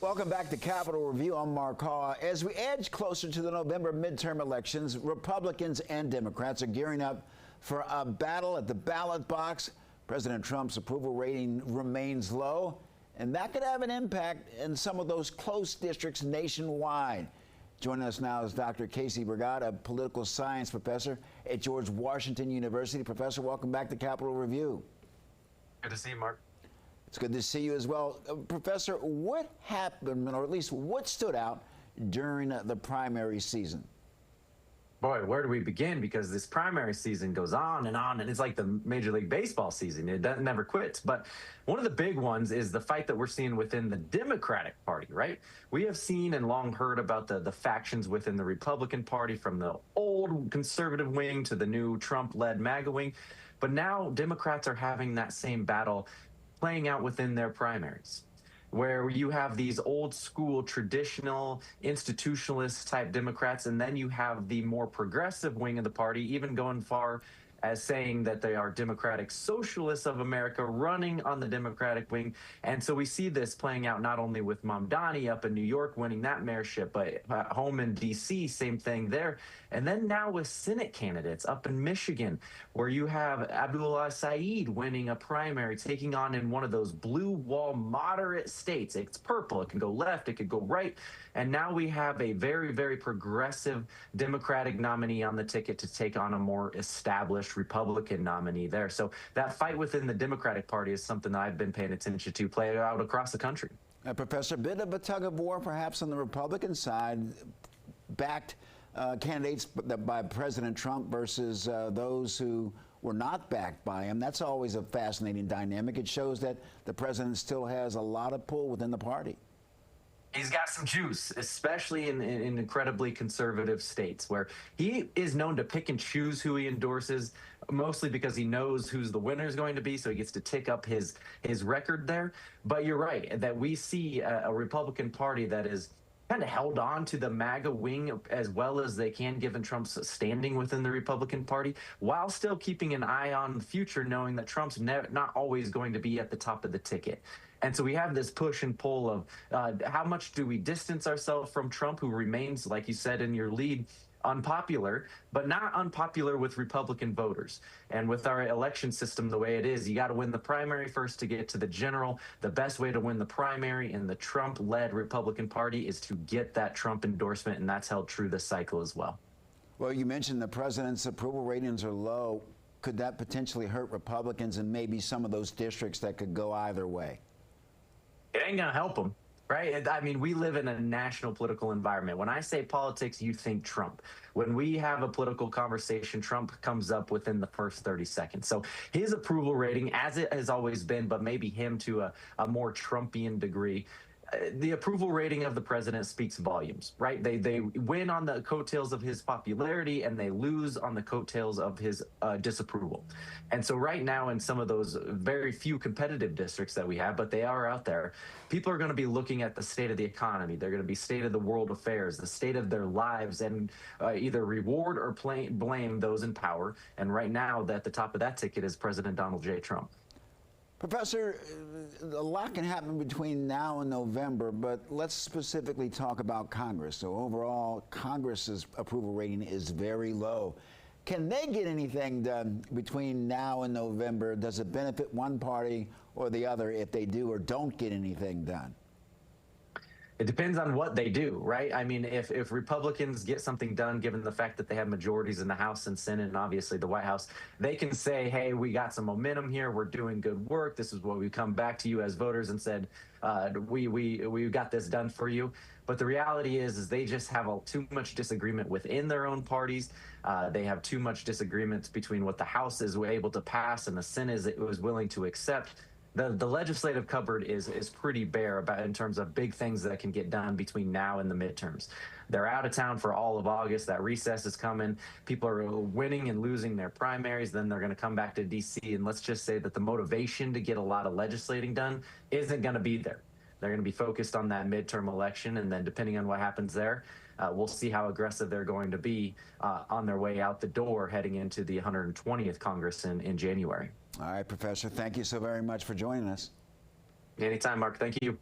Welcome back to Capitol Review. I'm Mark Haw. As we edge closer to the November midterm elections, Republicans and Democrats are gearing up for a battle at the ballot box. President Trump's approval rating remains low, and that could have an impact in some of those close districts nationwide. Joining us now is Dr. Casey Burgat, a political science professor at George Washington University. Professor, welcome back to Capitol Review. Good to see you, Mark. It's good to see you as well. Professor, what happened, or at least what stood out during the primary season? Boy, where do we begin? Because this primary season goes on, and it's like the Major League Baseball season. It never quits. But one of the big ones is the fight that we're seeing within the Democratic Party, right? We have seen and long heard about the factions within the Republican Party, from the old conservative wing to the new Trump-led MAGA wing. But now Democrats are having that same battle playing out within their primaries, where you have these old school, traditional, institutionalist type Democrats, and then you have the more progressive wing of the party, even going far as saying that they are Democratic Socialists of America running on the Democratic wing. And so we see this playing out not only with Mamdani up in New York winning that mayorship, but home in D.C., same thing there. And then now with Senate candidates up in Michigan, where you have Abdullah Saeed winning a primary, taking on in one of those blue wall moderate states. It's purple. It can go left. It could go right. And now we have a very, very progressive Democratic nominee on the ticket to take on a more established Republican nominee there. So that fight within the Democratic Party is something that I've been paying attention to play out across the country. Professor, a bit of a tug of war perhaps on the Republican side, backed candidates by President Trump versus those who were not backed by him. That's always a fascinating dynamic. It shows that the president still has a lot of pull within the party. He's got some juice, especially in incredibly conservative states, where he is known to pick and choose who he endorses, mostly because he knows who's the winner is going to be, so he gets to tick up his record there. But you're right, that we see a Republican Party that is kind of held on to the MAGA wing as well as they can, given Trump's standing within the Republican Party, while still keeping an eye on the future, knowing that Trump's not always going to be at the top of the ticket. And so we have this push and pull of how much do we distance ourselves from Trump, who remains, like you said in your lead, unpopular, but not unpopular with Republican voters. And with our election system the way it is, you got to win the primary first to get to the general. The best way to win the primary in the Trump-led Republican Party is to get that Trump endorsement, and that's held true this cycle as well. Well, you mentioned the president's approval ratings are low. Could that potentially hurt Republicans in maybe some of those districts that could go either way? It ain't going to help them. Right? I mean, we live in a national political environment. When I say politics, you think Trump. When we have a political conversation, Trump comes up within the first 30 seconds. So his approval rating, as it has always been, but maybe him to a more Trumpian degree, the approval rating of the president speaks volumes, right? They win on the coattails of his popularity, and they lose on the coattails of his disapproval. And so right now, in some of those very few competitive districts that we have, but they are out there, people are going to be looking at the state of the economy. They're going to be state of the world affairs, the state of their lives, and either reward or blame those in power. And right now, at the top of that ticket is President Donald J. Trump. Professor, a lot can happen between now and November, but let's specifically talk about Congress. So overall, Congress's approval rating is very low. Can they get anything done between now and November? Does it benefit one party or the other if they do or don't get anything done? It depends on what they do, right? I mean, if Republicans get something done, given the fact that they have majorities in the House and Senate and obviously the White House, they can say, hey, we got some momentum here. We're doing good work. This is what we come back to you as voters and said, we got this done for you. But the reality is they just have too much disagreement within their own parties. They have too much disagreements between what the House is able to pass and the Senate was willing to accept. The legislative cupboard is pretty bare in terms of big things that can get done between now and the midterms. They're out of town for all of August. That recess is coming. People are winning and losing their primaries. Then they're going to come back to D.C. And let's just say that the motivation to get a lot of legislating done isn't going to be there. They're going to be focused on that midterm election. And then depending on what happens there, we'll see how aggressive they're going to be on their way out the door heading into the 120th Congress in January. All right, Professor, thank you so very much for joining us. Anytime, Mark. Thank you.